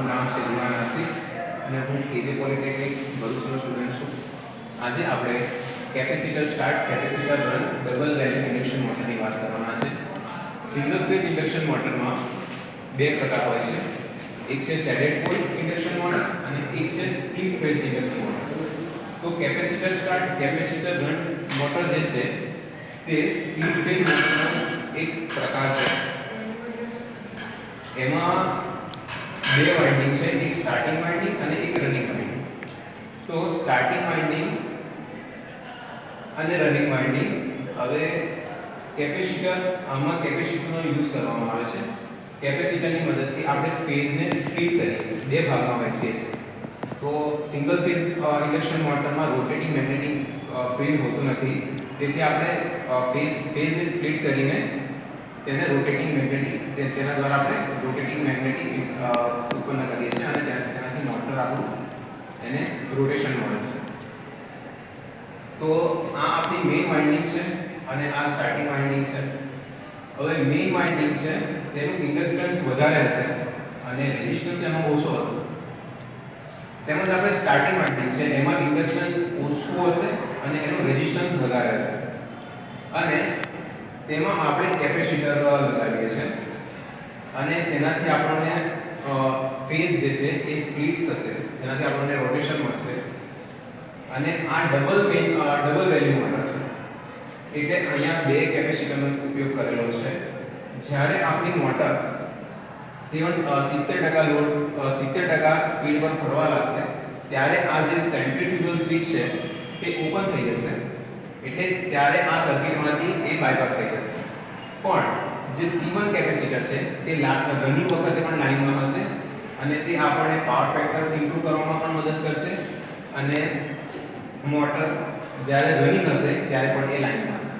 મારું નામ છે દિવાન આસિફ અને હું કેજે પોલિટેકનિક ભરૂચનો સ્ટુડન્ટ છું. આજે આપણે capacitor start capacitor run double value induction મોટરની વાત કરવાના છે. સિંગલ ફેઝ ઇન્ડક્શન મોટરમાં બે પ્રકાર હોય છે. એક છે શેડેડ પોલ ઇન્ડક્શન મોટર અને એક છે સ્પ્લિટ ફેઝ ઇન્ડક્શન મોટર. તો capacitor start capacitor run motor જે છે તે સ્પ્લિટ ફેઝ મોટરનો એક પ્રકાર છે. એમાં બે વાઇન્ડિંગ છે, એક સ્ટાર્ટિંગ વાઇન્ડિંગ અને એક રનિંગ વાઇન્ડિંગ. તો સ્ટાર્ટિંગ વાઇન્ડિંગ અને રનિંગ વાઇન્ડિંગ, હવે કેપેસિટર આમાં કેપેસિટરનો યુઝ કરવામાં આવે છે. કેપેસિટરની મદદથી આપણે ફેઝને સ્પ્લિટ કરીએ છીએ, બે ભાગમાં વહેંચીએ છીએ. તો સિંગલ ફેઝ ઇન્ડક્શન મોટરમાં રોટેટિંગ મેગ્નેટિક ફિલ્ડ હોતું નથી, તેથી આપણે ફેઝને સ્પ્લિટ કરીને તેને રોટેટિંગ મેગ્નેટિક તેના દ્વારા આપણે રોટેટિંગ મેગ્નેટિક ઉત્પન્ન કરીએ છીએ અને તેનાથી મોટર આપણું એને રોટેશન મળે છે. તો આ આપણી મેઇન વાઇન્ડિંગ છે અને આ સ્ટાર્ટિંગ વાઇન્ડિંગ છે. હવે મેઇન વાઇન્ડિંગ છે તેનું ઇન્ડક્ટન્સ વધારે હશે અને રેઝિસ્ટન્સ એમાં ઓછો હશે. તેમજ આપણે સ્ટાર્ટિંગ વાઇન્ડિંગ છે એમાં ઇન્ડક્શન ઓછું હશે અને એનું રેઝિસ્ટન્સ વધારે હશે અને તેમાં આપણે કેપેસિટર લગાવીએ છીએ અને તેનાથી આપણને ફેઝ જે છે એ સ્પ્લિટ થશે, જેનાથી આપણને રોટેશન મળશે અને આ ડબલ વેલ્યુ મોટર છે. એટલે અહીંયા બે કેપેસિટરનો ઉપયોગ કરેલો છે. જ્યારે આપણી મોટર 70% લોડ 70% સ્પીડ પર ફરવા લાગશે ત્યારે આ જે સેન્ટ્રીફ્યુગલ સ્વિચ છે તે ઓપન થઈ જશે. એટલે ત્યારે આ સર્કિટમાંથી એ બાયપાસ થઈ જશે. પણ જે C1 કેપેસિટર છે તે ઘણી વખતે પણ લાઈનમાં હશે અને તે આપણને પાવર ફેક્ટર ઇમ્પ્રૂવ કરવામાં પણ મદદ કરશે અને મોટર જ્યારે રનિંગ હશે ત્યારે પણ એ લાઈનમાં હશે.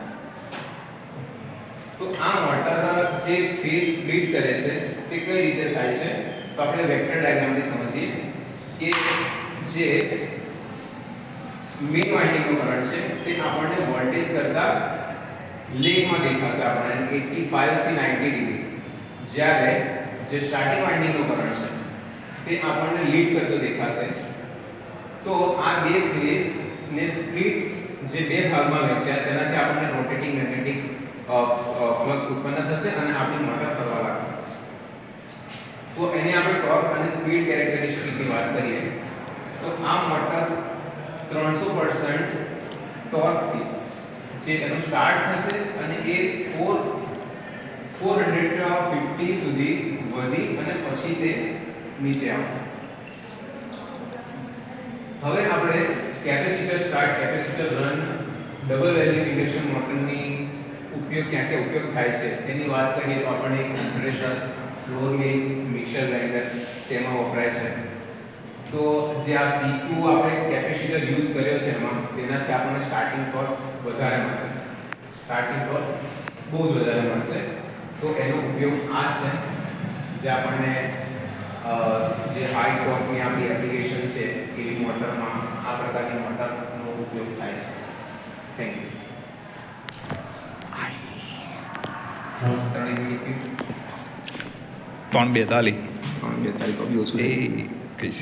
તો આ મોટર જે ફેઝ સ્પ્લિટ કરે છે તે કઈ રીતે થાય છે, તો આપણે વેક્ટર ડાયાગ્રામથી સમજીએ કે જે મેઇન વાઇન્ડિંગનો કરંટ છે તે આપણને વોલ્ટેજ કરતા લેગમાં દેખાશે, આપણને 85 થી 90 ડિગ્રી. જ્યારે જે સ્ટાર્ટિંગ વાઇન્ડિંગનો કરંટ છે તે આપણને લીડ કરતો દેખાશે. તો આ બે ફેઝ ને સ્પ્લિટ જે બે ભાગમાં વહેંચ્યા તેનાથી આપણને રોટેટિંગ મેગ્નેટિક ફ્લક્સ ઉત્પન્ન થશે અને આપણી મોટર ફરવા લાગશે. તો એની આપણે ટોર્ક અને સ્પીડ કેરેક્ટરિસ્ટિકની વાત કરીએ તો આ મોટર 300% ટોર્કથી જે એનું સ્ટાર્ટ થશે અને એ 450 સુધી વધી અને પછી તે નીચે આવશે. હવે આપણે capacitor start capacitor run double value induction મોટરની ઉપયોગ ક્યાં ક્યાં ઉપયોગ થાય છે તેની વાત કરીએ તો આપણે એક compressor, flour mill, mixer grinder તેમાં વપરાય છે. તો જે આ C2 આપણે કેપેસિટર યુઝ કર્યો છે એમાં તેનાથી આપણને સ્ટાર્ટિંગ ટોર્ક વધારે મળશે, સ્ટાર્ટિંગ ટોર્ક બહુ જ વધારે મળશે. તો એનો ઉપયોગ આ છે જે આપણને જે હાઈ ટોર્કની આપણી એપ્લિકેશન છે એવી મોટરમાં આ પ્રકારની મોટરનો ઉપયોગ થાય છે. Thank you. 3:42 તો બી ઓછું.